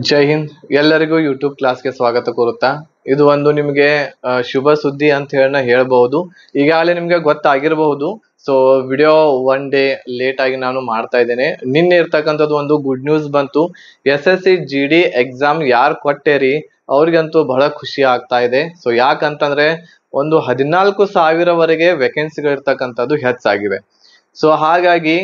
ಜೈ ಹಿಂದ್. ಎಲ್ಲರಿಗೂ ಯೂಟ್ಯೂಬ್ ಕ್ಲಾಸ್ಗೆ ಸ್ವಾಗತ ಕೋರುತ್ತಾ. ಇದು ಒಂದು ನಿಮಗೆ ಶುಭ ಸುದ್ದಿ ಅಂತ ಹೇಳ್ಬಹುದು. ಈಗಾಗಲೇ ನಿಮ್ಗೆ ಗೊತ್ತಾಗಿರಬಹುದು. So video one day late ಆಗಿ ನಾನು ಮಾಡ್ತಾ ಇದ್ದೇನೆ. ನಿನ್ನೆ ಇರ್ತಕ್ಕಂಥದ್ದು ಒಂದು ಗುಡ್ ನ್ಯೂಸ್ ಬಂತು. SSC GD ಎಕ್ಸಾಮ್ ಯಾರು ಕೊಟ್ಟೇರಿ ಅವ್ರಿಗಂತೂ ಬಹಳ ಖುಷಿ ಆಗ್ತಾ ಇದೆ. ಸೊ ಯಾಕಂತಂದ್ರೆ ಒಂದು 14,000ವರೆಗೆ ವೇಕೆನ್ಸಿಗಳು ಇರ್ತಕ್ಕಂಥದ್ದು ಹೆಚ್ಚಾಗಿವೆ. ಸೊ ಹಾಗಾಗಿ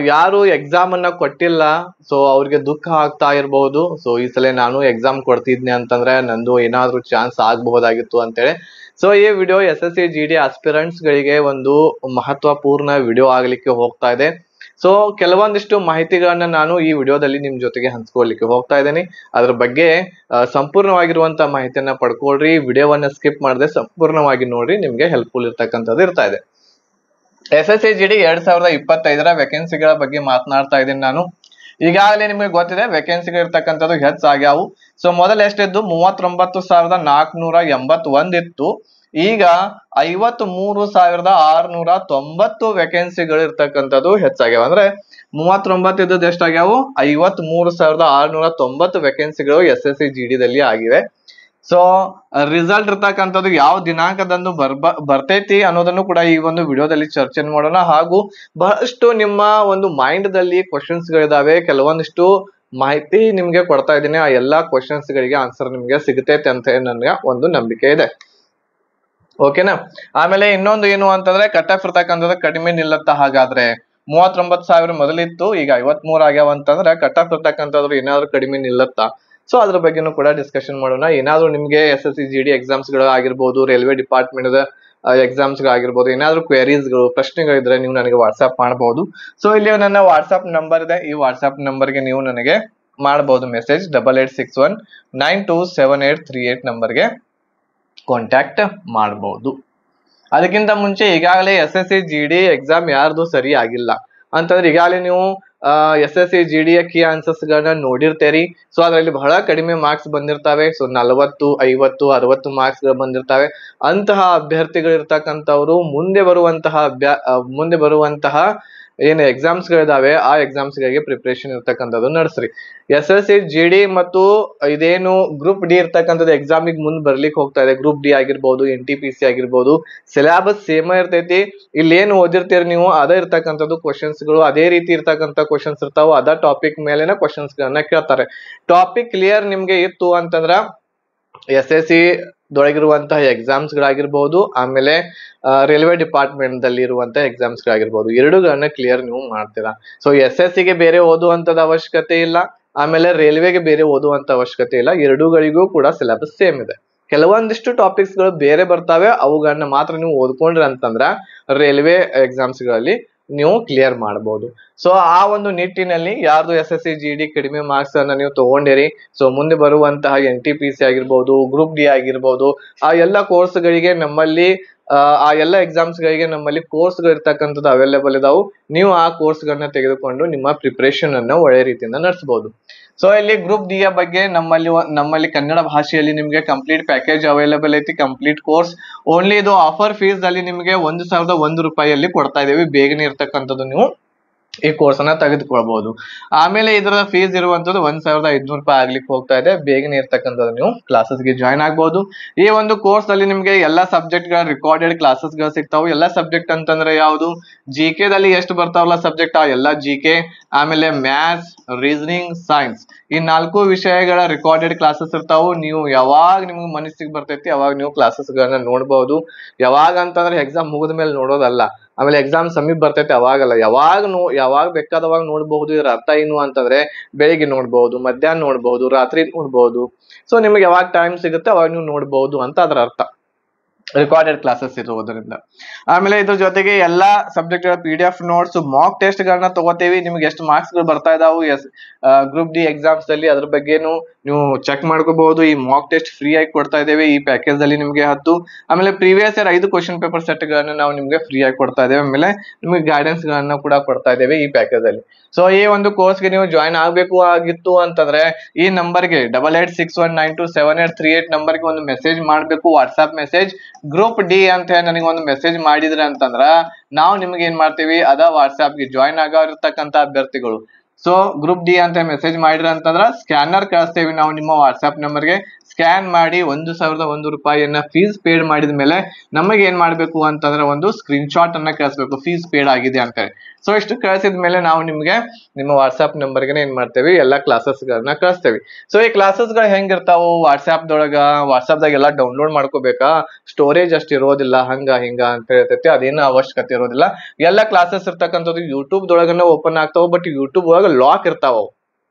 ಯಾರು ಎಕ್ಸಾಮ್ ಅನ್ನ ಕೊಟ್ಟಿಲ್ಲ, ಸೊ ಅವ್ರಿಗೆ ದುಃಖ ಆಗ್ತಾ ಇರಬಹುದು. ಸೊ ಈ ಸಲ ನಾನು ಎಕ್ಸಾಮ್ ಕೊಡ್ತಿದ್ನಿ ಅಂತಂದ್ರೆ ನಂದು ಏನಾದ್ರೂ ಚಾನ್ಸ್ ಆಗಬಹುದಾಗಿತ್ತು ಅಂತೇಳಿ. ಸೊ ಈ ವಿಡಿಯೋ SSC GD ಆಸ್ಪಿರೆಂಟ್ಸ್ ಗಳಿಗೆ ಒಂದು ಮಹತ್ವಪೂರ್ಣ ವಿಡಿಯೋ ಆಗ್ಲಿಕ್ಕೆ ಹೋಗ್ತಾ ಇದೆ. ಸೊ ಕೆಲವೊಂದಿಷ್ಟು ಮಾಹಿತಿಗಳನ್ನ ನಾನು ಈ ವಿಡಿಯೋದಲ್ಲಿ ನಿಮ್ ಜೊತೆಗೆ ಹಂಚ್ಕೊಳ್ಳಿಕ್ಕೆ ಹೋಗ್ತಾ ಇದ್ದೇನೆ. ಅದ್ರ ಬಗ್ಗೆ ಸಂಪೂರ್ಣವಾಗಿರುವಂತ ಮಾಹಿತಿಯನ್ನ ಪಡ್ಕೊಳ್ರಿ. ವಿಡಿಯೋವನ್ನ ಸ್ಕಿಪ್ ಮಾಡದೆ ಸಂಪೂರ್ಣವಾಗಿ ನೋಡ್ರಿ, ನಿಮ್ಗೆ ಹೆಲ್ಪ್ಫುಲ್ ಇರ್ತಕ್ಕಂಥದ್ದು ಇರ್ತಾ ಇದೆ. SSC GD 2025ರ ವೇಕೆನ್ಸಿಗಳ ಬಗ್ಗೆ ಮಾತನಾಡ್ತಾ ಇದ್ದೀನಿ ನಾನು. ಈಗಾಗಲೇ ನಿಮಗೆ ಗೊತ್ತಿದೆ ವೇಕೆನ್ಸಿಗಳು ಇರ್ತಕ್ಕಂಥದ್ದು ಹೆಚ್ಚಾಗ್ಯಾವು. ಸೊ ಮೊದಲು ಎಷ್ಟಿದ್ದು 39,481 ಇತ್ತು. ಈಗ 53,690 ವೇಕೆನ್ಸಿಗಳು ಇರ್ತಕ್ಕಂಥದ್ದು ಹೆಚ್ಚಾಗ್ಯಾವ. ಅಂದ್ರೆ 39 ಇದ್ದದ್ದು ಎಷ್ಟಾಗ್ಯಾವು, 53,690 ವೇಕೆನ್ಸಿಗಳು SSC GD ದಲ್ಲಿ ಆಗಿವೆ. ಸೊ ರಿಸಲ್ಟ್ ಇರ್ತಕ್ಕಂಥದ್ದು ಯಾವ ದಿನಾಂಕದಂದು ಬರ್ತೈತಿ ಅನ್ನೋದನ್ನು ಕೂಡ ಈ ಒಂದು ವಿಡಿಯೋದಲ್ಲಿ ಚರ್ಚೆ ಮಾಡೋಣ. ಹಾಗೂ ಬಹಳಷ್ಟು ನಿಮ್ಮ ಒಂದು ಮೈಂಡ್ ದಲ್ಲಿ ಕ್ವಶನ್ಸ್ ಗಳಿದಾವೆ. ಕೆಲವೊಂದಿಷ್ಟು ಮಾಹಿತಿ ನಿಮ್ಗೆ ಕೊಡ್ತಾ ಇದ್ದೀನಿ. ಆ ಎಲ್ಲಾ ಕ್ವಶನ್ಸ್ ಗಳಿಗೆ ಆನ್ಸರ್ ನಿಮ್ಗೆ ಸಿಗತೈತೆ ಅಂತ ನನಗೆ ಒಂದು ನಂಬಿಕೆ ಇದೆ. ಓಕೆನಾ. ಆಮೇಲೆ ಇನ್ನೊಂದು ಏನು ಅಂತಂದ್ರೆ ಕಟ್ ಆಫ್ ಇರ್ತಕ್ಕಂಥದ್ದು ಕಡಿಮೆ ನಿಲ್ಲತ್ತ. ಹಾಗಾದ್ರೆ 39,000 ಮೊದಲಿತ್ತು, ಈಗ 53 ಆಗ್ಯಾವ ಅಂತಂದ್ರೆ ಕಟ್ ಆಫ್ ಇರ್ತಕ್ಕಂಥದ್ದು ಏನಾದ್ರು ಕಡಿಮೆ ನಿಲ್ಲತ್ತಾ? ಸೊ ಅದ್ರ ಬಗ್ಗೆನೂ ಕೂಡ ಡಿಸ್ಕಷನ್ ಮಾಡೋಣ. ಏನಾದ್ರು ನಿಮ್ಗೆ SSC GD ಎಕ್ಸಾಮ್ಸ್ ಗಳು ಆಗಿರ್ಬೋದು, ರೈಲ್ವೆ ಡಿಪಾರ್ಟ್ಮೆಂಟ್ ಎಕ್ಸಾಮ್ಸ್ ಗಳಾಗಿರ್ಬೋದು, ಏನಾದ್ರು ಕ್ವೆರೀಸ್ ಗಳು ಪ್ರಶ್ನೆಗಳಿದ್ರೆ ನೀವು ನನಗೆ ವಾಟ್ಸ್ಆಪ್ ಮಾಡಬಹುದು. ಸೊ ಇಲ್ಲಿ ನನ್ನ ವಾಟ್ಸ್ಆಪ್ ನಂಬರ್ ಇದೆ. ಈ ವಾಟ್ಸ್ಆಪ್ ನಂಬರ್ಗೆ ನೀವು ನನಗೆ ಮಾಡಬಹುದು ಮೆಸೇಜ್. 8861927838 ನಂಬರ್ಗೆ ಕಾಂಟ್ಯಾಕ್ಟ್ ಮಾಡಬಹುದು. ಅದಕ್ಕಿಂತ ಮುಂಚೆ ಈಗಾಗಲೇ SSC GD ಎಕ್ಸಾಮ್ ಯಾರ್ದು ಸರಿ ಆಗಿಲ್ಲ ಅಂತಂದ್ರೆ ಈಗಾಗಲೇ ನೀವು SSC GD ಕೀ ಆನ್ಸರ್ಸ್ ಗಳನ್ನ ನೋಡಿರ್ತೀರಿ. ಸೊ ಅದರಲ್ಲಿ ಬಹಳ ಕಡಿಮೆ ಮಾರ್ಕ್ಸ್ ಬಂದಿರ್ತಾವೆ. ಸೊ 40, 50, 60 ಮಾರ್ಕ್ಸ್ ಗಳು ಬಂದಿರ್ತಾವೆ. ಅಂತಹ ಅಭ್ಯರ್ಥಿಗಳು ಇರ್ತಕ್ಕಂಥವ್ರು ಮುಂದೆ ಬರುವಂತಹ ಏನು ಎಕ್ಸಾಮ್ಸ್ ಗಳಿದಾವೆ ಆ ಎಕ್ಸಾಮ್ಸ್ ಗಳಿಗೆ ಪ್ರಿಪರೇಷನ್ ಇರ್ತಕ್ಕಂಥದ್ದು ನಡೆಸ್ರಿ. SSC GD ಮತ್ತು ಇದೇನು ಗ್ರೂಪ್ ಡಿ ಇರ್ತಕ್ಕಂಥದ್ದು ಎಕ್ಸಾಮಿಗೆ ಮುಂದೆ ಬರ್ಲಿಕ್ಕೆ ಹೋಗ್ತಾ ಇದೆ. ಗ್ರೂಪ್ ಡಿ ಆಗಿರ್ಬೋದು, NTPC ಆಗಿರ್ಬೋದು, ಸಿಲೆಬಸ್ ಸೇಮ್ ಇರ್ತೈತಿ. ಇಲ್ಲಿ ಏನು ಓದಿರ್ತೀರಿ ನೀವು ಅದೇ ಇರ್ತಕ್ಕಂಥದ್ದು ಕ್ವಶನ್ಸ್ ಗಳು, ಅದೇ ರೀತಿ ಇರ್ತಕ್ಕಂಥ ಕ್ವಶನ್ಸ್ ಇರ್ತಾವ. ಅದ ಟಾಪಿಕ್ ಮೇಲೆನ ಕ್ವಶನ್ಸ್ ಗಳನ್ನ ಕೇಳ್ತಾರೆ. ಟಾಪಿಕ್ ಕ್ಲಿಯರ್ ನಿಮ್ಗೆ ಇತ್ತು ಅಂತಂದ್ರ SSC ದೊಳಗಿರುವಂತಹ ಎಕ್ಸಾಮ್ಸ್ ಗಳಾಗಿರ್ಬಹುದು, ಆಮೇಲೆ ರೈಲ್ವೆ ಡಿಪಾರ್ಟ್ಮೆಂಟ್ ದಲ್ಲಿ ಇರುವಂತಹ ಎಕ್ಸಾಮ್ಸ್ ಗಳಾಗಿರ್ಬಹುದು, ಎರಡುಗಳನ್ನ ಕ್ಲಿಯರ್ ನೀವು ಮಾಡ್ತೀರಾ. ಸೊ SSC ಗೆ ಬೇರೆ ಓದುವಂತದ ಅವಶ್ಯಕತೆ ಇಲ್ಲ, ಆಮೇಲೆ ರೈಲ್ವೆಗೆ ಬೇರೆ ಓದುವಂತ ಅವಶ್ಯಕತೆ ಇಲ್ಲ. ಎರಡುಗಳಿಗೂ ಕೂಡ ಸಿಲೆಬಸ್ ಸೇಮ್ ಇದೆ. ಕೆಲವೊಂದಿಷ್ಟು ಟಾಪಿಕ್ಸ್ ಗಳು ಬೇರೆ ಬರ್ತಾವೆ, ಅವುಗಳನ್ನ ಮಾತ್ರ ನೀವು ಓದ್ಕೊಂಡ್ರಿ ಅಂತಂದ್ರ ರೈಲ್ವೆ ಎಕ್ಸಾಮ್ಸ್ ಗಳಲ್ಲಿ ನೀವು ಕ್ಲಿಯರ್ ಮಾಡಬಹುದು. ಸೊ ಆ ಒಂದು ನಿಟ್ಟಿನಲ್ಲಿ ಯಾರ್ದು SSC GD ಕಡಿಮೆ ಮಾರ್ಕ್ಸ್ ಅನ್ನ ನೀವು ತಗೊಂಡಿರಿ, ಸೊ ಮುಂದೆ ಬರುವಂತಹ NTPC ಆಗಿರ್ಬೋದು, ಗ್ರೂಪ್ ಡಿ ಆಗಿರ್ಬೋದು, ಆ ಎಲ್ಲ ಕೋರ್ಸ್ ಗಳಿಗೆ ನಮ್ಮಲ್ಲಿ ಆ ಎಲ್ಲ ಎಕ್ಸಾಮ್ಸ್ ಗಳಿಗೆ ನಮ್ಮಲ್ಲಿ ಕೋರ್ಸ್ ಗಳು ಇರ್ತಕ್ಕಂಥದ್ದು ಅವೈಲೇಬಲ್ ಇದಾವು. ನೀವು ಆ ಕೋರ್ಸ್ ಗಳನ್ನ ತೆಗೆದುಕೊಂಡು ನಿಮ್ಮ ಪ್ರಿಪರೇಷನ್ ಅನ್ನ ಒಳ್ಳೆ ರೀತಿಯಿಂದ ನಡೆಸಬಹುದು. ಸೊ ಇಲ್ಲಿ ಗ್ರೂಪ್ ಡಿ ಯ ಬಗ್ಗೆ ನಮ್ಮಲ್ಲಿ ಕನ್ನಡ ಭಾಷೆಯಲ್ಲಿ ನಿಮ್ಗೆ ಕಂಪ್ಲೀಟ್ ಪ್ಯಾಕೇಜ್ ಅವೈಲೇಬಲ್ ಐತಿ. ಕಂಪ್ಲೀಟ್ ಕೋರ್ಸ್ ಓನ್ಲಿ ಇದು ಆಫರ್ ಫೀಸ್ ಅಲ್ಲಿ ನಿಮ್ಗೆ 1,001 ರೂಪಾಯಿಯಲ್ಲಿ ಕೊಡ್ತಾ ಇದೀವಿ. ಬೇಗನೆ ಇರ್ತಕ್ಕಂಥದ್ದು ನೀವು ಈ ಕೋರ್ಸ್ ಅನ್ನ ತೆಗೆದುಕೊಳ್ಬಹುದು. ಆಮೇಲೆ ಇದರ ಫೀಸ್ ಇರುವಂತದ್ದು 1,500 ರೂಪಾಯಿ ಆಗ್ಲಿಕ್ಕೆ ಹೋಗ್ತಾ ಇದೆ. ಬೇಗನೆ ಇರ್ತಕ್ಕಂಥದ್ದು ನೀವು ಕ್ಲಾಸಸ್ ಗೆ ಜಾಯ್ನ್ ಆಗ್ಬಹುದು. ಈ ಒಂದು ಕೋರ್ಸ್ ಅಲ್ಲಿ ನಿಮ್ಗೆ ಎಲ್ಲಾ ಸಬ್ಜೆಕ್ಟ್ ಗಳ ರಿಕಾರ್ಡೆಡ್ ಕ್ಲಾಸಸ್ ಗಳು ಸಿಗ್ತಾವೆ. ಎಲ್ಲಾ ಸಬ್ಜೆಕ್ಟ್ ಅಂತಂದ್ರೆ ಯಾವುದು, GK ದಲ್ಲಿ ಎಷ್ಟು ಬರ್ತಾವಲ್ಲ ಸಬ್ಜೆಕ್ಟ್ ಆ ಎಲ್ಲಾ GK, ಆಮೇಲೆ ಮ್ಯಾಥ್ಸ್, ರೀಸನಿಂಗ್, ಸೈನ್ಸ್, ಈ 4 ವಿಷಯಗಳ ರಿಕಾರ್ಡೆಡ್ ಕ್ಲಾಸಸ್ ಇರ್ತಾವು. ನೀವು ಯಾವಾಗ ನಿಮ್ಗೆ ಮನಸ್ಸಿಗೆ ಬರ್ತೈತಿ ಅವಾಗ ನೀವು ಕ್ಲಾಸಸ್ ಗಳನ್ನ ನೋಡ್ಬಹುದು. ಯಾವಾಗ ಅಂತಂದ್ರೆ ಎಕ್ಸಾಮ್ ಮುಗಿದ ಮೇಲೆ ನೋಡೋದಲ್ಲ, ಆಮೇಲೆ ಎಕ್ಸಾಮ್ ಸಮೀಪ ಬರ್ತೈತೆ ಅವಾಗಲ್ಲ, ಯಾವಾಗ ಬೇಕಾದವಾಗ ನೋಡ್ಬಹುದು. ಇದರ ಅರ್ಥ ಏನು ಅಂತಂದ್ರೆ ಬೆಳಿಗ್ಗೆ ನೋಡ್ಬಹುದು, ಮಧ್ಯಾಹ್ನ ನೋಡ್ಬಹುದು, ರಾತ್ರಿ ನೋಡ್ಬಹುದು. ಸೊ ನಿಮ್ಗೆ ಯಾವಾಗ ಟೈಮ್ ಸಿಗುತ್ತೆ ಅವಾಗ ನೀವು ನೋಡ್ಬಹುದು ಅಂತ ಅದರ ಅರ್ಥ, ರಿಕಾರ್ಡೆಡ್ ಕ್ಲಾಸಸ್ ಇರುವುದರಿಂದ. ಆಮೇಲೆ ಇದ್ರ ಜೊತೆಗೆ ಎಲ್ಲಾ ಸಬ್ಜೆಕ್ಟ್ ಗಳ PDF ನೋಟ್ಸ್, ಮಾಕ್ ಟೆಸ್ಟ್ ಗಳನ್ನ ತಗೋತೀವಿ. ನಿಮ್ಗೆ ಎಷ್ಟು ಮಾರ್ಕ್ಸ್ ಗಳು ಬರ್ತಾ ಇದಾವು ಗ್ರೂಪ್ ಡಿ ಎಕ್ಸಾಮ್ಸ್ ಅಲ್ಲಿ ಅದ್ರ ಬಗ್ಗೆನು ನೀವು ಚೆಕ್ ಮಾಡ್ಕೋಬಹುದು. ಈ ಮಾಕ್ ಟೆಸ್ಟ್ ಫ್ರೀ ಆಗಿ ಕೊಡ್ತಾ ಇದ್ದೇವೆ ಈ ಪ್ಯಾಕೇಜ್ ಅಲ್ಲಿ ನಿಮ್ಗೆ 10. ಆಮೇಲೆ previous year 5 question paper set ಗಳನ್ನ ನಾವು ನಿಮ್ಗೆ ಫ್ರೀ ಆಗಿ ಕೊಡ್ತಾ ಇದ್ದೇವೆ. ಆಮೇಲೆ ನಿಮ್ಗೆ ಗೈಡೆನ್ಸ್ ಗಳನ್ನ ಕೂಡ ಕೊಡ್ತಾ ಇದ್ದೇವೆ ಈ ಪ್ಯಾಕೇಜ್ ಅಲ್ಲಿ. ಸೊ ಈ ಒಂದು ಕೋರ್ಸ್ ಗೆ ನೀವು ಜಾಯ್ನ್ ಆಗ್ಬೇಕು ಆಗಿತ್ತು ಅಂತಂದ್ರೆ ಈ ನಂಬರ್ಗೆ 8861927838 ನಂಬರ್ಗೆ ಒಂದು ಮೆಸೇಜ್ ಮಾಡ್ಬೇಕು, ವಾಟ್ಸ್ಆಪ್ ಮೆಸೇಜ್. ಗ್ರೂಪ್ ಡಿ ಅಂತ ಹೇಳಿ ನನಗೆ ಒಂದು ಮೆಸೇಜ್ ಮಾಡಿದ್ರೆ ಅಂತಂದ್ರ ನಾವು ನಿಮ್ಗೆ ಏನ್ ಮಾಡ್ತೀವಿ, ಅದ ವಾಟ್ಸ್ಆಪ್ ಗೆ ಜಾಯ್ನ್ ಆಗಿರ್ತಕ್ಕಂಥ ಅಭ್ಯರ್ಥಿಗಳು ಸೊ ಗ್ರೂಪ್ ಡಿ ಅಂತ ಮೆಸೇಜ್ ಮಾಡಿದ್ರ ಅಂತಂದ್ರ ಸ್ಕ್ಯಾನರ್ ಕಳಿಸ್ತೇವೆ ನಾವು ನಿಮ್ಮ ವಾಟ್ಸ್ಆಪ್ ನಂಬರ್ಗೆ. ಸ್ಕ್ಯಾನ್ ಮಾಡಿ 1,001 ರೂಪಾಯಿಯನ್ನ ಫೀಸ್ ಪೇಡ್ ಮಾಡಿದ ಮೇಲೆ ನಮಗೆ ಏನ್ ಮಾಡ್ಬೇಕು ಅಂತಂದ್ರೆ ಒಂದು ಸ್ಕ್ರೀನ್ ಶಾಟ್ ಅನ್ನ ಕಳಿಸ್ಬೇಕು ಫೀಸ್ ಪೇಡ್ ಆಗಿದೆ ಅಂತ ಹೇಳಿ. ಸೊ ಇಷ್ಟು ಕಳಿಸಿದ ಮೇಲೆ ನಾವು ನಿಮ್ಗೆ ನಿಮ್ಮ ವಾಟ್ಸ್ಆಪ್ ನಂಬರ್ಗೆ ಏನ್ ಮಾಡ್ತೇವೆ ಎಲ್ಲಾ ಕ್ಲಾಸಸ್ ಗಳನ್ನ ಕಳಿಸ್ತೇವೆ. ಸೊ ಈ ಕ್ಲಾಸಸ್ ಗಳು ಹೆಂಗಿರ್ತಾವು ವಾಟ್ಸ್ಆಪ್ದಾಗ ಎಲ್ಲ ಡೌನ್ಲೋಡ್ ಮಾಡ್ಕೋಬೇಕಾ, ಸ್ಟೋರೇಜ್ ಅಷ್ಟು ಇರೋದಿಲ್ಲ ಹಂಗ ಹಿಂಗ ಅಂತ ಹೇಳ್ತೈತಿ, ಅದೇನು ಅವಶ್ಯಕತೆ ಇರೋದಿಲ್ಲ. ಎಲ್ಲಾ ಕ್ಲಾಸಸ್ ಇರ್ತಕ್ಕಂಥದ್ದು ಯೂಟ್ಯೂಬ್ ದೊಳಗನ ಓಪನ್ ಆಗ್ತಾವ, ಬಟ್ ಯೂಟ್ಯೂಬ್ ಒಳಗ ಲಾಕ್ ಇರ್ತಾವ.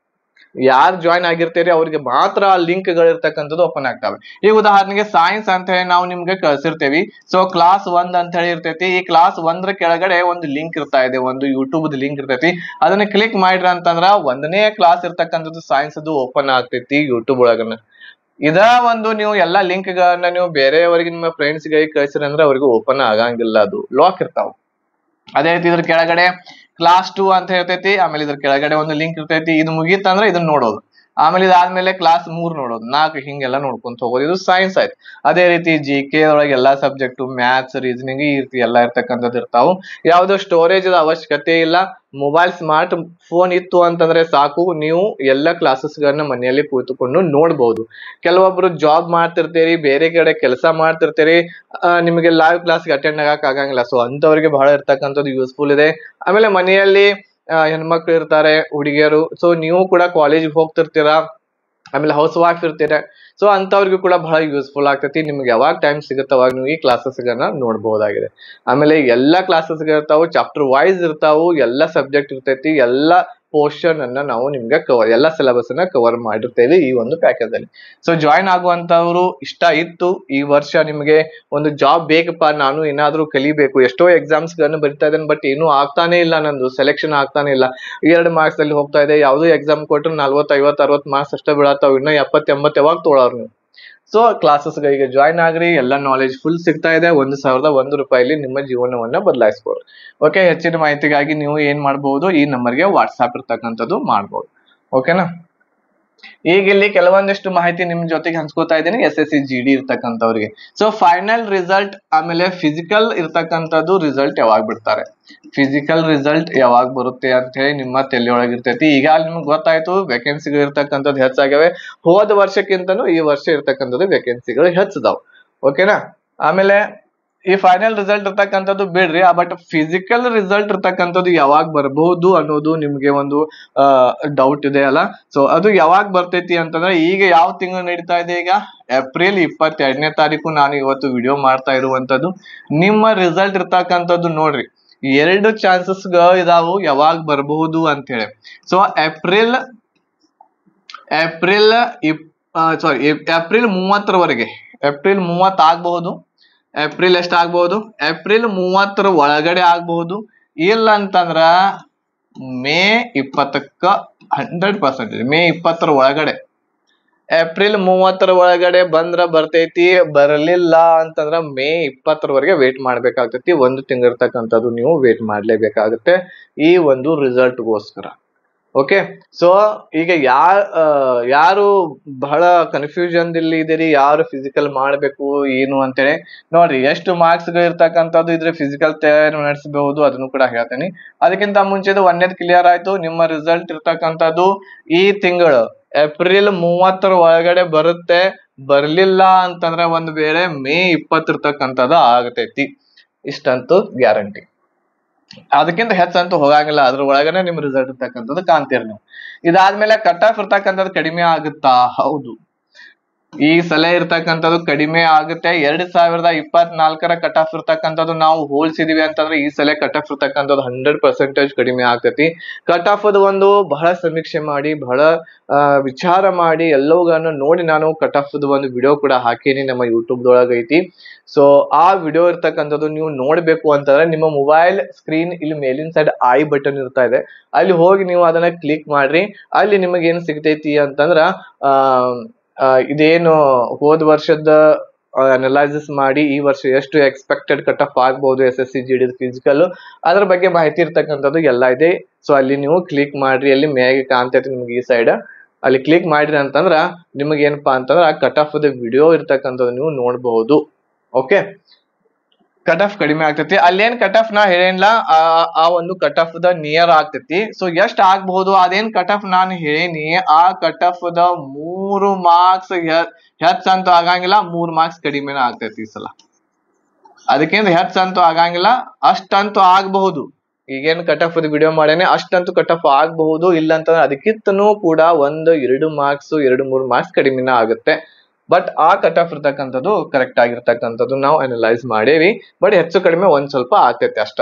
ಯಾರು ಜಾಯ್ನ್ ಆಗಿರ್ತೀರಿ ಅವ್ರಿಗೆ ಮಾತ್ರ ಲಿಂಕ್ ಗಳು ಇರ್ತಕ್ಕಂಥದ್ದು ಓಪನ್ ಆಗ್ತವೆ. ಈಗ ಉದಾಹರಣೆಗೆ ಸೈನ್ಸ್ ಅಂತ ಹೇಳಿ ನಾವು ನಿಮ್ಗೆ ಕಳ್ಸಿರ್ತೇವಿ. ಸೊ ಕ್ಲಾಸ್ 1 ಅಂತ ಹೇಳಿ ಇರ್ತೈತಿ. ಈ ಕ್ಲಾಸ್ 1 ಕೆಳಗಡೆ ಒಂದು ಲಿಂಕ್ ಇರ್ತಾ ಇದೆ, ಒಂದು ಯೂಟ್ಯೂಬ್ ಲಿಂಕ್ ಇರ್ತೈತಿ. ಅದನ್ನ ಕ್ಲಿಕ್ ಮಾಡಿದ್ರ ಅಂತಂದ್ರ 1ನೇ ಕ್ಲಾಸ್ ಇರ್ತಕ್ಕಂಥದ್ದು ಸೈನ್ಸ್ ಅದು ಓಪನ್ ಆಗ್ತೈತಿ ಯೂಟ್ಯೂಬ್ ಒಳಗನ. ಇದ ಒಂದು ನೀವು ಎಲ್ಲಾ ಲಿಂಕ್ ಗಳನ್ನ ನೀವು ಬೇರೆಯವರಿಗೆ ನಿಮ್ಮ ಫ್ರೆಂಡ್ಸ್ ಗಳಿಗೆ ಕಳ್ಸಿರ ಅಂದ್ರೆ ಅವ್ರಿಗೆ ಓಪನ್ ಆಗಂಗಿಲ್ಲ, ಅದು ಲಾಕ್ ಇರ್ತಾವ. ಅದೇ ರೀತಿ ಇದ್ರ ಕೆಳಗಡೆ ಕ್ಲಾಸ್ 2 ಅಂತ ಹೇಳ್ತೈತಿ. ಆಮೇಲೆ ಇದ್ರ ಕೆಳಗಡೆ ಒಂದು ಲಿಂಕ್ ಇರ್ತೈತಿ. ಇದು ಮುಗೀತಂದ್ರೆ ಇದನ್ನ ನೋಡೋದು, ಆಮೇಲೆ ಇದಾದ್ಮೇಲೆ ಕ್ಲಾಸ್ 3 ನೋಡೋದು, 4 ಹಿಂಗೆಲ್ಲ ನೋಡ್ಕೊಂತ ಹೋಗೋದು. ಇದು ಸೈನ್ಸ್ ಆಯ್ತು. ಅದೇ ರೀತಿ GK ಒಳಗೆ ಎಲ್ಲಾ ಸಬ್ಜೆಕ್ಟ್, ಮ್ಯಾಥ್ಸ್, ರೀಸನಿಂಗ್ ಈ ರೀತಿ ಎಲ್ಲಾ ಇರ್ತಕ್ಕಂಥದ್ದು ಇರ್ತಾವು. ಯಾವ್ದು ಸ್ಟೋರೇಜ್ ಅವಶ್ಯಕತೆ ಇಲ್ಲ. ಮೊಬೈಲ್ ಸ್ಮಾರ್ಟ್ ಫೋನ್ ಇತ್ತು ಅಂತಂದ್ರೆ ಸಾಕು, ನೀವು ಎಲ್ಲಾ ಕ್ಲಾಸಸ್ ಗಳನ್ನ ಮನೆಯಲ್ಲಿ ಕೂತುಕೊಂಡು ನೋಡ್ಬಹುದು. ಕೆಲವೊಬ್ರು ಜಾಬ್ ಮಾಡ್ತಿರ್ತೀರಿ, ಬೇರೆ ಕಡೆ ಕೆಲಸ ಮಾಡ್ತಿರ್ತೀರಿ, ನಿಮಗೆ ಲೈವ್ ಕ್ಲಾಸ್ಗೆ ಅಟೆಂಡ್ ಆಗಕ್ ಆಗಂಗಿಲ್ಲ. ಸೊ ಅಂತವ್ರಿಗೆ ಬಹಳ ಇರ್ತಕ್ಕಂಥದ್ದು ಯೂಸ್ಫುಲ್ ಇದೆ. ಆಮೇಲೆ ಮನೆಯಲ್ಲಿ ಹೆಣ್ಮಕ್ಳು ಇರ್ತಾರೆ, ಹುಡುಗಿಯರು. ಸೊ ನೀವು ಕೂಡ ಕಾಲೇಜಿಗೆ ಹೋಗ್ತಿರ್ತೀರಾ, ಆಮೇಲೆ ಹೌಸ್ ವೈಫ್ ಇರ್ತೀರ. ಸೊ ಅಂತವ್ರಿಗೂ ಕೂಡ ಬಹಳ ಯೂಸ್ಫುಲ್ ಆಗ್ತೈತಿ. ನಿಮ್ಗೆ ಯಾವಾಗ ಟೈಮ್ ಸಿಗುತ್ತೆ ಅವಾಗ ನೀವು ಈ ಕ್ಲಾಸಸ್ ಗಳನ್ನ ನೋಡ್ಬಹುದಾಗಿದೆ. ಆಮೇಲೆ ಎಲ್ಲಾ ಕ್ಲಾಸಸ್ ಇರ್ತಾವು, ಚಾಪ್ಟರ್ ವೈಸ್ ಇರ್ತಾವು, ಎಲ್ಲಾ ಸಬ್ಜೆಕ್ಟ್ ಇರ್ತೈತಿ, ಎಲ್ಲಾ ಪೋರ್ಷನ್ ಅನ್ನ ನಾವು ನಿಮ್ಗೆ ಎಲ್ಲಾ ಸಿಲೆಬಸ್ ಅನ್ನ ಕವರ್ ಮಾಡಿರ್ತೇವೆ ಈ ಒಂದು ಪ್ಯಾಕೇಜ್ ಅಲ್ಲಿ. ಸೊ ಜಾಯಿನ್ ಆಗುವಂತವ್ರು ಇಷ್ಟ ಇತ್ತು, ಈ ವರ್ಷ ನಿಮ್ಗೆ ಒಂದು ಜಾಬ್ ಬೇಕಪ್ಪ, ನಾನು ಏನಾದ್ರೂ ಕಲಿಬೇಕು, ಎಷ್ಟೋ ಎಕ್ಸಾಮ್ಸ್ ಗಳನ್ನ ಬರಿತಾ ಇದ್ದೇನೆ, ಬಟ್ ಏನೂ ಆಗ್ತಾನೆ ಇಲ್ಲ, ನಂದು ಸೆಲೆಕ್ಷನ್ ಆಗ್ತಾನೆ ಇಲ್ಲ, 2 ಮಾರ್ಕ್ಸ್ ಅಲ್ಲಿ ಹೋಗ್ತಾ ಇದೆ. ಯಾವ್ದು ಎಕ್ಸಾಮ್ ಕೊಟ್ಟರು 40, 50, 60 ಮಾರ್ಕ್ಸ್ ಅಷ್ಟೇ ಬೀಳತ್ತಾವ, ಇನ್ನ 70, 80 ಯಾವಾಗ ತೊಗೊಳವ್ರು ನೀವು. ಸೊ ಕ್ಲಾಸಸ್ ಗಳಿಗೆ ಜಾಯ್ನ್ ಆಗ್ರಿ, ಎಲ್ಲ ನಾಲೆಜ್ ಫುಲ್ ಸಿಗ್ತಾ ಇದೆ. 1,001 ರೂಪಾಯಿಲಿ ನಿಮ್ಮ ಜೀವನವನ್ನ ಬದಲಾಯಿಸಬಹುದು. ಓಕೆ, ಹೆಚ್ಚಿನ ಮಾಹಿತಿಗಾಗಿ ನೀವು ಏನ್ ಮಾಡಬಹುದು, ಈ ನಂಬರ್ಗೆ ವಾಟ್ಸ್ಆಪ್ ಇರ್ತಕ್ಕಂಥದ್ದು ಮಾಡಬಹುದು. ಓಕೆನಾ. ಈಗ ಇಲ್ಲಿ ಕೆಲವೊಂದಿಷ್ಟು ಮಾಹಿತಿ ನಿಮ್ ಜೊತೆಗೆ ಹಂಚ್ಕೋತಾ ಇದ್ದೀನಿ SSC GD ಇರ್ತಕ್ಕಂಥವ್ರಿಗೆ. ಸೊ ಫೈನಲ್ ರಿಸಲ್ಟ್ ಆಮೇಲೆ ಫಿಸಿಕಲ್ ಇರ್ತಕ್ಕಂಥದ್ದು ರಿಸಲ್ಟ್ ಯಾವಾಗ ಬಿಡ್ತಾರೆ, ಫಿಸಿಕಲ್ ರಿಸಲ್ಟ್ ಯಾವಾಗ ಬರುತ್ತೆ ಅಂತ ಹೇಳಿ ನಿಮ್ಮ ತಲೆಯೊಳಗಿರ್ತೈತಿ. ಈಗ ನಿಮ್ಗೆ ಗೊತ್ತಾಯ್ತು ವೇಕೆನ್ಸಿಗಳು ಇರ್ತಕ್ಕಂಥದ್ದು ಹೆಚ್ಚಾಗ್ಯಾವೆ. ಹೋದ ವರ್ಷಕ್ಕಿಂತನೂ ಈ ವರ್ಷ ಇರ್ತಕ್ಕಂಥದ್ದು ವೇಕೆನ್ಸಿಗಳು ಹೆಚ್ಚದಾವ್. ಓಕೆನಾ. ಆಮೇಲೆ ಈ ಫೈನಲ್ ರಿಸಲ್ಟ್ ಇರ್ತಕ್ಕಂಥದ್ದು ಬಿಡ್ರಿ, ಬಟ್ ಫಿಸಿಕಲ್ ರಿಸಲ್ಟ್ ಇರ್ತಕ್ಕಂಥದ್ದು ಯಾವಾಗ ಬರಬಹುದು ಅನ್ನೋದು ನಿಮ್ಗೆ ಒಂದು ಡೌಟ್ ಇದೆ ಅಲ್ಲ. ಸೊ ಅದು ಯಾವಾಗ ಬರ್ತೈತಿ ಅಂತಂದ್ರೆ, ಈಗ ಯಾವ ತಿಂಗಳು ನಡೀತಾ ಇದೆ, ಈಗ ಏಪ್ರಿಲ್ 22ನೇ ತಾರೀಕು ನಾನು ಇವತ್ತು ವಿಡಿಯೋ ಮಾಡ್ತಾ ಇರುವಂತದ್ದು. ನಿಮ್ಮ ರಿಸಲ್ಟ್ ಇರ್ತಕ್ಕಂಥದ್ದು ನೋಡ್ರಿ, 2 ಚಾನ್ಸಸ್ ಇದಾವು ಯಾವಾಗ ಬರಬಹುದು ಅಂತ ಹೇಳಿ. ಸೊ ಏಪ್ರಿಲ್ 30ರವರೆಗೆ, ಏಪ್ರಿಲ್ 30 ಆಗ್ಬಹುದು, ಏಪ್ರಿಲ್ ಎಷ್ಟು ಆಗ್ಬಹುದು, ಏಪ್ರಿಲ್ 30ರ ಒಳಗಡೆ ಆಗ್ಬಹುದು. ಇಲ್ಲ ಅಂತಂದ್ರ ಮೇ 20ಕ್ಕ 100%, ಮೇ 20ರ ಒಳಗಡೆ, ಏಪ್ರಿಲ್ 30ರ ಒಳಗಡೆ ಬಂದ್ರ ಬರ್ತೈತಿ, ಬರಲಿಲ್ಲ ಅಂತಂದ್ರ ಮೇ 20ರವರೆಗೆ ವೇಟ್ ಮಾಡ್ಬೇಕಾಗ್ತೈತಿ. 1 ತಿಂಗಳು ಇರ್ತಕ್ಕಂಥದ್ದು ನೀವು ವೇಟ್ ಮಾಡ್ಲೇಬೇಕಾಗುತ್ತೆ ಈ ಒಂದು ರಿಸಲ್ಟ್ಗೋಸ್ಕರ. ಓಕೆ. ಸೊ ಈಗ ಯಾರು ಬಹಳ ಕನ್ಫ್ಯೂಷನ್ ಇಲ್ಲಿ ಇದೀರಿ, ಯಾರು ಫಿಸಿಕಲ್ ಮಾಡ್ಬೇಕು ಏನು ಅಂತೇಳಿ ನೋಡ್ರಿ, ಎಷ್ಟು ಮಾರ್ಕ್ಸ್ ಗಳು ಇರ್ತಕ್ಕಂಥದ್ದು ಇದ್ರೆ ಫಿಸಿಕಲ್ ತಯಾರಿ ನಡೆಸಬಹುದು ಅದನ್ನು ಕೂಡ ಹೇಳ್ತೇನೆ. ಅದಕ್ಕಿಂತ ಮುಂಚೆದು 1ನೇದು ಕ್ಲಿಯರ್ ಆಯ್ತು. ನಿಮ್ಮ ರಿಸಲ್ಟ್ ಇರ್ತಕ್ಕಂಥದ್ದು ಈ ತಿಂಗಳು ಏಪ್ರಿಲ್ 30ರ ಒಳಗಡೆ ಬರುತ್ತೆ. ಬರ್ಲಿಲ್ಲ ಅಂತಂದ್ರೆ ಒಂದ್ ವೇಳೆ ಮೇ 20 ಇರ್ತಕ್ಕಂಥದ್ದು ಆಗತೈತಿ, ಇಷ್ಟಂತೂ ಗ್ಯಾರಂಟಿ. ಅದಕ್ಕಿಂತ ಹೆಚ್ಚಂತೂ ಹೋಗಂಗಿಲ್ಲ, ಅದ್ರ ಒಳಗನೆ ನಿಮ್ ರಿಸಲ್ಟ್ ಇರ್ತಕ್ಕಂಥದ್ದು ಕಾಣ್ತೀರಿ ನೀವು. ಇದಾದ್ಮೇಲೆ ಕಟ್ ಆಫ್ ಇರ್ತಕ್ಕಂಥದ್ದು ಕಡಿಮೆ ಆಗುತ್ತಾ? ಹೌದು, ಈ ಸಲ ಇರ್ತಕ್ಕಂಥದ್ದು ಕಡಿಮೆ ಆಗುತ್ತೆ. 2024ರ ಕಟ್ ಆಫ್ ಇರ್ತಕ್ಕಂಥದ್ದು ನಾವು ಹೋಲ್ಸಿದೀವಿ ಅಂತಂದ್ರೆ ಈ ಸಲ ಕಟ್ ಆಫ್ ಇರ್ತಕ್ಕಂಥದ್ದು 100% ಕಡಿಮೆ ಆಗ್ತೈತಿ. ಕಟ್ ಆಫ್ ಅದು ಒಂದು ಬಹಳ ಸಮೀಕ್ಷೆ ಮಾಡಿ, ಬಹಳ ವಿಚಾರ ಮಾಡಿ, ಎಲ್ಲವುಗಳನ್ನು ನೋಡಿ ನಾನು ಕಟ್ ಆಫ್ ಒಂದು ವಿಡಿಯೋ ಕೂಡ ಹಾಕೀನಿ, ನಮ್ಮ ಯೂಟ್ಯೂಬ್ ದೊಳಗ ಐತಿ. ಸೊ ಆ ವಿಡಿಯೋ ಇರ್ತಕ್ಕಂಥದ್ದು ನೀವು ನೋಡ್ಬೇಕು ಅಂತಂದ್ರೆ ನಿಮ್ಮ ಮೊಬೈಲ್ ಸ್ಕ್ರೀನ್ ಇಲ್ಲಿ ಮೇಲಿನ ಸೈಡ್ ಐ ಬಟನ್ ಇರ್ತಾ ಇದೆ, ಅಲ್ಲಿ ಹೋಗಿ ನೀವು ಅದನ್ನ ಕ್ಲಿಕ್ ಮಾಡ್ರಿ. ಅಲ್ಲಿ ನಿಮಗೆ ಏನ್ ಸಿಗ್ತೈತಿ ಅಂತಂದ್ರ ಇದೇನು ಹೋದ ವರ್ಷದ ಅನಲೈಸಿಸ್ ಮಾಡಿ ಈ ವರ್ಷ ಎಷ್ಟು ಎಕ್ಸ್ಪೆಕ್ಟೆಡ್ ಕಟ್ ಆಫ್ ಆಗ್ಬಹುದು SSC GD ಫಿಸಿಕಲ್, ಅದ್ರ ಬಗ್ಗೆ ಮಾಹಿತಿ ಇರ್ತಕ್ಕಂಥದ್ದು ಎಲ್ಲ ಇದೆ. ಸೊ ಅಲ್ಲಿ ನೀವು ಕ್ಲಿಕ್ ಮಾಡ್ರಿ, ಅಲ್ಲಿ ಮ್ಯಾಗೆ ಕಾಣ್ತೈತಿ ನಿಮ್ಗೆ ಈ ಸೈಡ್, ಅಲ್ಲಿ ಕ್ಲಿಕ್ ಮಾಡ್ರಿ ಅಂತಂದ್ರ ನಿಮಗೆ ಏನಪ್ಪಾ ಅಂತಂದ್ರ ಕಟ್ ಆಫ್ ವಿಡಿಯೋ ಇರ್ತಕ್ಕಂಥದ್ದು ನೀವು ನೋಡ್ಬಹುದು. ಓಕೆ. ಕಟ್ ಆಫ್ ಕಡಿಮೆ ಆಗ್ತೈತಿ. ಅಲ್ಲೇನ್ ಕಟ್ ಆಫ್ ನಾ ಹೇಳೇನಿಲ್ಲ, ಆ ಒಂದು ಕಟ್ ಆಫ್ ದ ನಿಯರ್ ಆಗ್ತೈತಿ. ಸೊ ಎಷ್ಟ್ ಆಗ್ಬಹುದು, ಅದೇನ್ ಕಟ್ ಆಫ್ ನಾನು ಹೇಳೇನಿ ಆ ಕಟ್ ಆಫ್ ದ 3 ಮಾರ್ಕ್ಸ್ ಹೆಚ್ಚ ಅಂತೂ ಆಗಂಗಿಲ್ಲ, 3 ಮಾರ್ಕ್ಸ್ ಕಡಿಮೆನ ಆಗ್ತೈತಿ ಈ ಸಲ. ಅದಕ್ಕಿಂತ ಹೆಚ್ಚ ಅಂತೂ ಆಗಂಗಿಲ್ಲ, ಅಷ್ಟಂತೂ ಆಗಬಹುದು. ಈಗೇನ್ ಕಟ್ ಆಫ್ ವಿಡಿಯೋ ಮಾಡೇನೆ ಅಷ್ಟಂತೂ ಕಟ್ ಆಫ್ ಆಗಬಹುದು. ಇಲ್ಲ ಅಂತಂದ್ರೆ ಅದಕ್ಕಿಂತನೂ ಕೂಡ 1-2 ಮಾರ್ಕ್ಸ್ 2-3 ಮಾರ್ಕ್ಸ್ ಕಡಿಮೆನ ಆಗುತ್ತೆ. ಬಟ್ ಆ ಕಟ್ ಆಫ್ ಇರ್ತಕ್ಕಂಥದ್ದು ಕರೆಕ್ಟ್ ಆಗಿರ್ತಕ್ಕಂಥದ್ದು ನಾವು ಅನಲೈಸ್ ಮಾಡೇವಿ. ಬಟ್ ಹೆಚ್ಚು ಕಡಿಮೆ ಒಂದ್ ಸ್ವಲ್ಪ ಆಗ್ತೈತೆ ಅಷ್ಟ.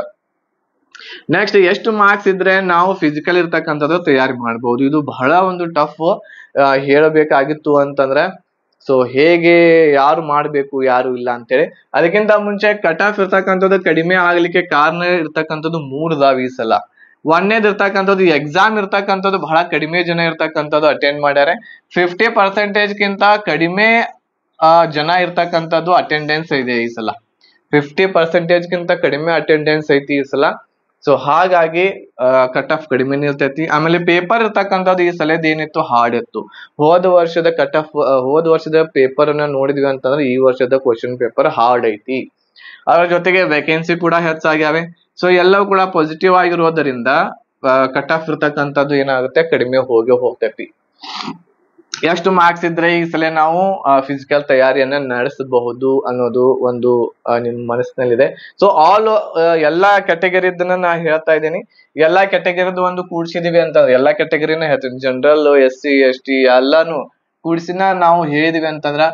ನೆಕ್ಸ್ಟ್, ಎಷ್ಟು ಮಾರ್ಕ್ಸ್ ಇದ್ರೆ ನಾವು ಫಿಸಿಕಲ್ ಇರ್ತಕ್ಕಂಥದ್ದು ತಯಾರಿ ಮಾಡಬಹುದು. ಇದು ಬಹಳ ಒಂದು ಟಫ್ ಹೇಳಬೇಕಾಗಿತ್ತು ಅಂತಂದ್ರೆ. ಸೊ ಹೇಗೆ ಯಾರು ಮಾಡ್ಬೇಕು ಯಾರು ಇಲ್ಲ ಅಂತೇಳಿ, ಅದಕ್ಕಿಂತ ಮುಂಚೆ ಕಟ್ ಆಫ್ ಇರ್ತಕ್ಕಂಥದ್ದು ಕಡಿಮೆ ಆಗ್ಲಿಕ್ಕೆ ಕಾರಣ ಇರ್ತಕ್ಕಂಥದ್ದು 3 ಇದಾವ ಈ ಸಲ. ಒಂದೇದ್ ಇರ್ತಕ್ಕಂಥದ್ದು ಎಕ್ಸಾಮ್ ಇರ್ತಕ್ಕಂಥದ್ದು ಬಹಳ ಕಡಿಮೆ ಜನ ಇರ್ತಕ್ಕಂಥದ್ದು ಅಟೆಂಡ್ ಮಾಡ್ಯಾರೆ. 50% ಗಿಂತ ಕಡಿಮೆ ಜನ ಇರ್ತಕ್ಕಂಥದ್ದು ಅಟೆಂಡೆನ್ಸ್ ಇದೆ ಈ ಸಲ. 50% ಗಿಂತ ಕಡಿಮೆ ಅಟೆಂಡೆನ್ಸ್ ಐತಿ ಈ ಸಲ. ಸೊ ಹಾಗಾಗಿ ಕಟ್ ಆಫ್ ಕಡಿಮೆನೇ ಇರ್ತೈತಿ. ಆಮೇಲೆ ಪೇಪರ್ ಇರ್ತಕ್ಕಂಥದ್ದು ಈ ಸಲದ ಏನಿತ್ತು ಹಾರ್ಡ್ ಇತ್ತು. ಹೋದ ವರ್ಷದ ಪೇಪರ್ ಅನ್ನ ನೋಡಿದ್ವಿ ಅಂತಂದ್ರೆ ಈ ವರ್ಷದ ಕ್ವಶನ್ ಪೇಪರ್ ಹಾರ್ಡ್ ಐತಿ. ಅದ್ರ ಜೊತೆಗೆ ವೇಕೆನ್ಸಿ ಕೂಡ ಹೆಚ್ಚಾಗ್ಯಾವೆ. ಸೊ ಎಲ್ಲವೂ ಕೂಡ ಪಾಸಿಟಿವ್ ಆಗಿರೋದರಿಂದ ಕಟ್ ಆಫ್ ಇರ್ತಕ್ಕಂಥದ್ದು ಏನಾಗುತ್ತೆ, ಕಡಿಮೆ ಹೋಗ್ತೈತಿ. ಎಷ್ಟು ಮಾರ್ಕ್ಸ್ ಇದ್ರೆ ಈ ಸಲ ನಾವು ಫಿಸಿಕಲ್ ತಯಾರಿಯನ್ನ ನಡೆಸಬಹುದು ಅನ್ನೋದು ಒಂದು ನಿಮ್ ಮನಸ್ಸಿನಲ್ಲಿದೆ. ಸೊ ಎಲ್ಲಾ ಕ್ಯಾಟಗರಿದನ್ನ ನಾ ಹೇಳ್ತಾ ಇದ್ದೀನಿ. ಎಲ್ಲಾ ಕ್ಯಾಟಗರಿದು ಒಂದು ಕೂಡ್ಸಿದೀವಿ ಅಂತಂದ್ರೆ, ಎಲ್ಲಾ ಕ್ಯಾಟಗರಿನ ಹೇಳ್ತೀನಿ, ಜನರಲ್, SC ST ಎಲ್ಲಾನು ಕೂಡ್ಸಿನ ನಾವು ಹೇಳಿದ್ವಿ ಅಂತಂದ್ರ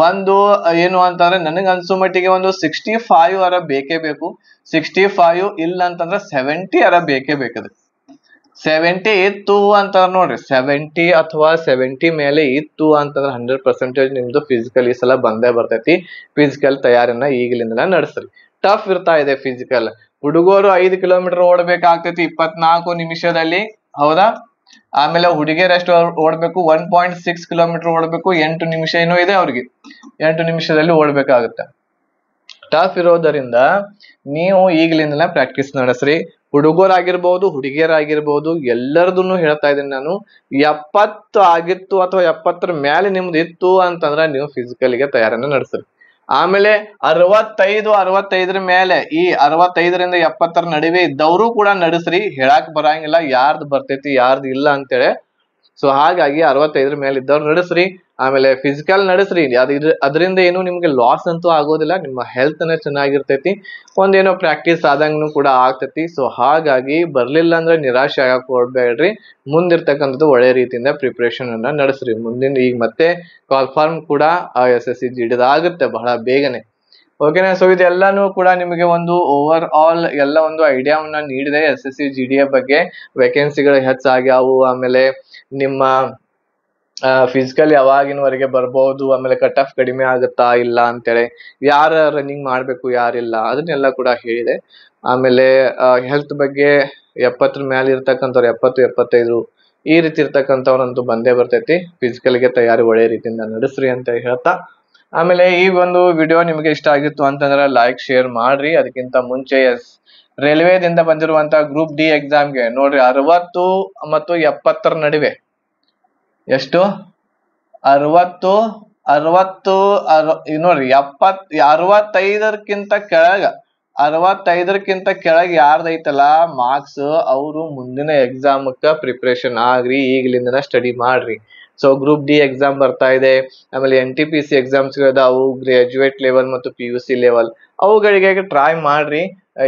ಒಂದು ಏನು ಅಂತಂದ್ರೆ ನನಗ್ ಅನ್ಸೋ ಮಟ್ಟಿಗೆ ಒಂದು 65 ಅರ ಬೇಕೇ ಬೇಕು. 65 ಇಲ್ಲ ಅಂತಂದ್ರೆ 70 ಅರ ಬೇಕೇ ಬೇಕದು. 70 ಇತ್ತು ಅಂತ ನೋಡ್ರಿ, 70 ಅಥವಾ 70 ಮೇಲೆ ಇತ್ತು ಅಂತಂದ್ರೆ 100% ನಿಮ್ದು ಫಿಸಿಕಲ್ ಈ ಸಲ ಬಂದೇ ಬರ್ತೈತಿ. ಫಿಸಿಕಲ್ ತಯಾರಿನ ಈಗಲಿಂದ ನಡೆಸ್ರಿ. ಟಫ್ ಇರ್ತಾ ಇದೆ ಫಿಸಿಕಲ್. ಹುಡುಗರು 5 ಕಿಲೋಮೀಟರ್ ಓಡ್ಬೇಕಾಗ್ತೈತಿ 24 ನಿಮಿಷದಲ್ಲಿ, ಹೌದಾ? ಆಮೇಲೆ ಹುಡುಗಿಯರು ಎಷ್ಟು ಓಡ್ಬೇಕು, 1.6 ಕಿಲೋಮೀಟರ್ ಓಡ್ಬೇಕು. 8 ನಿಮಿಷ ಏನೋ ಇದೆ ಅವ್ರಿಗೆ, 8 ನಿಮಿಷದಲ್ಲಿ ಓಡ್ಬೇಕಾಗುತ್ತೆ. ಟಫ್ ಇರೋದರಿಂದ ನೀವು ಈಗಲಿಂದಲೇ ಪ್ರಾಕ್ಟೀಸ್ ನಡೆಸ್ರಿ. ಹುಡುಗರಾಗಿರ್ಬಹುದು ಹುಡುಗಿಯರಾಗಿರ್ಬಹುದು ಎಲ್ಲರದನ್ನು ಹೇಳ್ತಾ ಇದ್ದೀನಿ ನಾನು. 70 ಆಗಿತ್ತು ಅಥವಾ 70 ಮೇಲೆ ನಿಮ್ದು ಇತ್ತು ಅಂತಂದ್ರೆ ನೀವು ಫಿಸಿಕಲ್ಗೆ ತಯಾರನ್ನ ನಡೆಸ್ರಿ. ಆಮೇಲೆ 65 ಮೇಲೆ, ಈ 65ರಿಂದ 70 ನಡುವೆ ಇದ್ದವರು ಕೂಡ ನಡೆಸ್ರಿ. ಹೇಳಕ್ ಬರಂಗಿಲ್ಲ ಯಾರ್ದು ಬರ್ತೈತಿ ಯಾರ್ದು ಇಲ್ಲ ಅಂತೇಳಿ. ಸೊ ಹಾಗಾಗಿ 65 ಮೇಲೆ ಇದ್ದವ್ರು ನಡೆಸ್ರಿ. ಆಮೇಲೆ ಫಿಸಿಕಲ್ ನಡೆಸ್ರಿ. ಅದರಿಂದ ಏನು ನಿಮ್ಗೆ ಲಾಸ್ ಅಂತೂ ಆಗೋದಿಲ್ಲ, ನಿಮ್ಮ ಹೆಲ್ತ್ ನ ಚೆನ್ನಾಗಿರ್ತೈತಿ, ಒಂದೇನೋ ಪ್ರಾಕ್ಟೀಸ್ ಆದಂಗೂ ಕೂಡ ಆಗ್ತೈತಿ. ಸೊ ಹಾಗಾಗಿ ಬರ್ಲಿಲ್ಲ ಅಂದ್ರೆ ನಿರಾಶೆ ಆಗಕ್ ಹೋಗ್ಬೇಡ್ರಿ. ಮುಂದಿರ್ತಕ್ಕಂಥದ್ದು ಒಳ್ಳೆ ರೀತಿಯಿಂದ ಪ್ರಿಪರೇಷನ್ ಅನ್ನ ನಡೆಸ್ರಿ. ಮುಂದಿನ ಈಗ ಮತ್ತೆ ಕಾಲ್ಫಾರ್ಮ್ ಕೂಡ SSC GD ಆಗುತ್ತೆ ಬಹಳ ಬೇಗನೆ. ಓಕೆನಾ? ಸೊ ಇದೆಲ್ಲಾನು ಕೂಡ ನಿಮಗೆ ಒಂದು ಓವರ್ ಆಲ್ ಎಲ್ಲ ಒಂದು ಐಡಿಯಾವನ್ನ ನೀಡಿದೆ SSC GD ಬಗ್ಗೆ. ವೇಕೆನ್ಸಿಗಳು ಹೆಚ್ಚಾಗ್ಯಾವು, ಆಮೇಲೆ ನಿಮ್ಮ ಫಿಸಿಕಲ್ ಯಾವಾಗಿನವರೆಗೆ ಬರ್ಬೋದು, ಆಮೇಲೆ ಕಟ್ ಆಫ್ ಕಡಿಮೆ ಆಗುತ್ತಾ ಇಲ್ಲ ಅಂತೇಳಿ, ಯಾರ ರನ್ನಿಂಗ್ ಮಾಡ್ಬೇಕು ಯಾರಿಲ್ಲ ಅದನ್ನೆಲ್ಲ ಕೂಡ ಹೇಳಿದೆ. ಆಮೇಲೆ ಹೆಲ್ತ್ ಬಗ್ಗೆ 70 ಮೇಲೆ ಇರ್ತಕ್ಕಂಥವ್ರು 70-75 ಈ ರೀತಿ ಇರ್ತಕ್ಕಂಥವ್ರಂತೂ ಬಂದೇ ಬರ್ತೈತಿ. ಫಿಸಿಕಲ್ಗೆ ತಯಾರಿ ಒಳ್ಳೆ ರೀತಿಯಿಂದ ನಡೆಸ್ರಿ ಅಂತ ಹೇಳ್ತಾ, ಆಮೇಲೆ ಈ ಒಂದು ವಿಡಿಯೋ ನಿಮಗೆ ಇಷ್ಟ ಆಗಿತ್ತು ಅಂತಂದ್ರೆ ಲೈಕ್ ಶೇರ್ ಮಾಡ್ರಿ. ಅದಕ್ಕಿಂತ ಮುಂಚೆ ರೈಲ್ವೇದಿಂದ ಬಂದಿರುವಂತ ಗ್ರೂಪ್ D ಎಕ್ಸಾಮ್ಗೆ ನೋಡ್ರಿ 60 ಮತ್ತು 70 ನಡುವೆ ಎಷ್ಟು 60 ನೋಡ್ರಿ 65ಕ್ಕಿಂತ ಕೆಳಗೆ ಯಾರ್ದೈತಲ್ಲ ಮಾರ್ಕ್ಸ್, ಅವರು ಮುಂದಿನ ಎಕ್ಸಾಮಕ್ಕ ಪ್ರಿಪರೇಷನ್ ಆಗ್ರಿ, ಈಗಲಿಂದ ಸ್ಟಡಿ ಮಾಡ್ರಿ. ಸೊ ಗ್ರೂಪ್ D ಎಕ್ಸಾಮ್ ಬರ್ತಾ ಇದೆ. ಆಮೇಲೆ NTPC ಎಕ್ಸಾಮ್ಸ್ ಅವು ಗ್ರಾಜುಯೇಟ್ ಲೆವೆಲ್ ಮತ್ತು PUC ಲೆವೆಲ್, ಅವುಗಳಿಗೆ ಟ್ರೈ ಮಾಡ್ರಿ,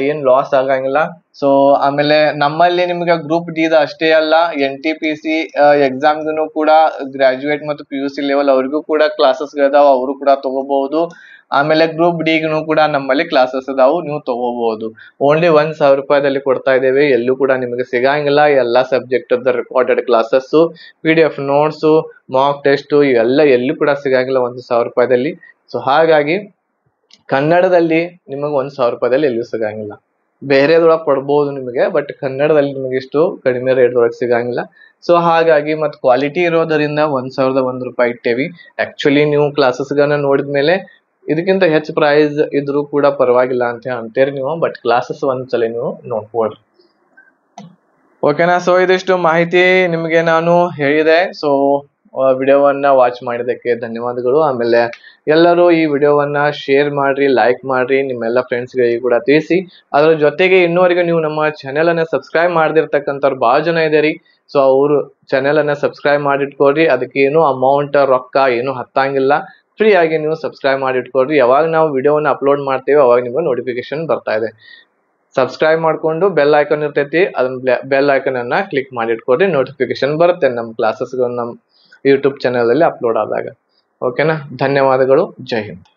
ಏನ್ ಲಾಸ್ ಆಗಂಗಿಲ್ಲ. ಸೊ ಆಮೇಲೆ ನಮ್ಮಲ್ಲಿ ನಿಮ್ಗೆ ಗ್ರೂಪ್ D ಅಷ್ಟೇ ಅಲ್ಲ, NTPC ಎಕ್ಸಾಮ್ಗೂ ಕೂಡ ಗ್ರಾಜುಯೇಟ್ ಮತ್ತು PUC ಲೆವೆಲ್ ಅವ್ರಿಗೂ ಕೂಡ ಕ್ಲಾಸಸ್ ಗಳಿದಾವ, ಅವರು ಕೂಡ ತಗೋಬಹುದು. ಆಮೇಲೆ ಗ್ರೂಪ್ D ಗೂ ಕೂಡ ನಮ್ಮಲ್ಲಿ ಕ್ಲಾಸಸ್ ಅದಾವು, ನೀವು ತಗೋಬಹುದು. ಓನ್ಲಿ 1,000 ರೂಪಾಯಿದಲ್ಲಿ ಕೊಡ್ತಾ ಇದ್ದೇವೆ, ಎಲ್ಲೂ ಕೂಡ ನಿಮಗೆ ಸಿಗಂಗಿಲ್ಲ. ಎಲ್ಲಾ subject recorded classes, PDF notes, mock test ಇವೆಲ್ಲ ಎಲ್ಲೂ ಕೂಡ ಸಿಗಂಗಿಲ್ಲ 1,000 ರೂಪಾಯಿದಲ್ಲಿ. ಸೊ ಹಾಗಾಗಿ ಕನ್ನಡದಲ್ಲಿ ನಿಮಗೆ 1,000 ರೂಪಾಯಿದಲ್ಲಿ ಎಲ್ಲೂ ಸಿಗಂಗಿಲ್ಲ. ಬೇರೆದೊಳಗೆ ಕೊಡ್ಬೋದು ನಿಮಗೆ, ಬಟ್ ಕನ್ನಡದಲ್ಲಿ ನಿಮಗೆ ಇಷ್ಟು ಕಡಿಮೆ ರೇಟ್ ಒಳಗೆ ಸಿಗಂಗಿಲ್ಲ. ಸೊ ಹಾಗಾಗಿ ಮತ್ತೆ ಕ್ವಾಲಿಟಿ ಇರೋದರಿಂದ 1,001 ರೂಪಾಯಿ ಇಟ್ಟೇವಿ. ಆಕ್ಚುಲಿ ನೀವು ಕ್ಲಾಸಸ್ಗಳನ್ನ ನೋಡಿದ್ಮೇಲೆ ಇದಕ್ಕಿಂತ ಹೆಚ್ಚು ಪ್ರೈಸ್ ಇದ್ರೂ ಕೂಡ ಪರವಾಗಿಲ್ಲ ಅಂತ ಅಂತೀರಿ ನೀವು, ಬಟ್ ಕ್ಲಾಸಸ್ ಒಂದ್ಸಲ ನೀವು ನೋಡ್ಕೊಳ್ರಿ. ಓಕೆನಾ? ಸೊ ಇದಿಷ್ಟು ಮಾಹಿತಿ ನಿಮಗೆ ನಾನು ಹೇಳಿದೆ. ಸೊ ವಿಡಿಯೋವನ್ನ ವಾಚ್ ಮಾಡಿದ್ದಕ್ಕೆ ಧನ್ಯವಾದಗಳು. ಆಮೇಲೆ ಎಲ್ಲರೂ ಈ ವಿಡಿಯೋವನ್ನ ಶೇರ್ ಮಾಡ್ರಿ, ಲೈಕ್ ಮಾಡ್ರಿ, ನಿಮ್ಮೆಲ್ಲ ಫ್ರೆಂಡ್ಸ್ಗಳಿಗೆ ಕೂಡ ತಿಳಿಸಿ. ಅದರ ಜೊತೆಗೆ ಇನ್ನೂವರೆಗೂ ನೀವು ನಮ್ಮ ಚಾನೆಲ್ ಅನ್ನ ಸಬ್ಸ್ಕ್ರೈಬ್ ಮಾಡದಿರ್ತಕ್ಕಂಥವ್ರು ಬಹಳ ಜನ ಇದಾರಿ. ಸೊ ಅವರು ಚಾನೆಲ್ ಅನ್ನ ಸಬ್ಸ್ಕ್ರೈಬ್ ಮಾಡಿಟ್ಕೊಳ್ರಿ. ಅದಕ್ಕೆ ಏನು ಅಮೌಂಟ್ ರೊಕ್ಕ ಏನು ಹತ್ತಂಗಿಲ್ಲ, ಫ್ರೀ ಆಗಿ ನೀವು ಸಬ್ಸ್ಕ್ರೈಬ್ ಮಾಡಿಟ್ಕೊಳ್ರಿ. ಯಾವಾಗ ನಾವು ವಿಡಿಯೋವನ್ನ ಅಪ್ಲೋಡ್ ಮಾಡ್ತೇವೆ ಅವಾಗ ನಿಮ್ಗೆ ನೋಟಿಫಿಕೇಶನ್ ಬರ್ತಾ ಇದೆ. ಸಬ್ಸ್ಕ್ರೈಬ್ ಮಾಡ್ಕೊಂಡು ಬೆಲ್ ಐಕಾನ್ ಇರ್ತೈತಿ, ಅದನ್ನ ಬೆಲ್ ಐಕಾನ್ ಅನ್ನ ಕ್ಲಿಕ್ ಮಾಡಿ ಇಟ್ಕೊಡ್ರಿ, ನೋಟಿಫಿಕೇಶನ್ ಬರುತ್ತೆ ನಮ್ಮ ಕ್ಲಾಸಸ್ಗಳು ನಮ್ಮ ಯೂಟ್ಯೂಬ್ ಚಾನಲ್ ಅಲ್ಲಿ ಅಪ್ಲೋಡ್ ಆದಾಗ. ಓಕೆನಾ? ಧನ್ಯವಾದಗಳು. ಜೈ ಹಿಂದ್.